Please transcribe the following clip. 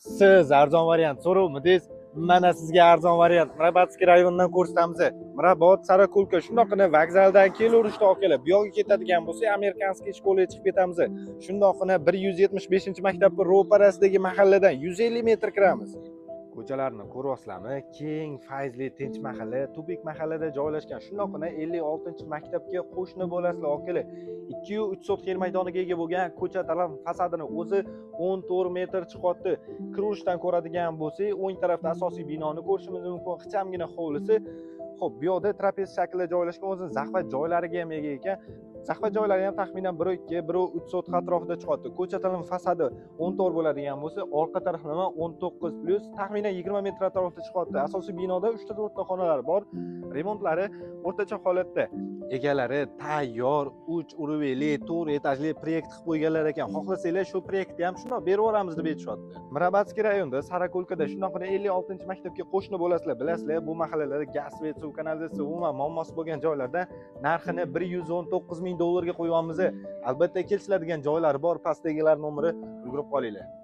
Siz arzon variant so'rovmidingiz? Mana sizga arzon variant Mirabadskiy rayonidan ko'rsatamiz. Mirabad Sarakulka shundoqqina vokzaldan kelaverishda olib bu yoqqa ketadigan bo'lsa, Amerikanskiy shkolaga chiqib ketamiz. Shundoqqina 175-maktabning ro'parasidagi mahalladan 150 metr kiramiz. Ko'chalarni ko'ryapsizlarmi? Keng, fayzli, tinch mahalla, tubik mahallada joylashgan. Shundoqqina 56-maktabga qo'shni bo'lasizlar, okili. 2-3 sot yer maydoniga ega bo'lgan ko'cha taraf fasadini o'zi 14 metr chiqyapti. Kirishdan ko'radigan bo'lsak, o'ng tarafda asosiy binoni ko'rishimiz mumkin. Ixchamgina hovlisi. Xo'p, bu yoqda trapez shaklida joylashgan o'zi zahvat joylariga ham ega ekan. Zahvat joylari ham taxminan 1-2, 1-3 sot atrofida chiqyapti. Ko'cha taraf fasadi 14 bo'ladigan bo'lsa, orqa tarafdan 19 plus taxminan 20 metr atrofida chiqyapti. Asosiy binoda 3 ta 4 ta xonalar bor. Remontlari o'rtacha holatda. Egalari tayyor 3 uruveli 4 etajli proyekt qilib qo'yganlar ekan. Xohlasanglar shu proyektni ham shundoq berib yuboramiz deb aytishyapti. Mirabadskiy rayonida Sarakulkada shundoqqina 56-maktabga qo'shni bo'lasizlar. Bilasizlar, bu mahallalarda gaz, suv, kanalizatsiya umuman muammosi bo'lgan joylarda narxini 119 ming dollarga qo'yamiz. Albatta kelishiladigan joylari bor, pastdagilar nomeri ulgurib qolinglar.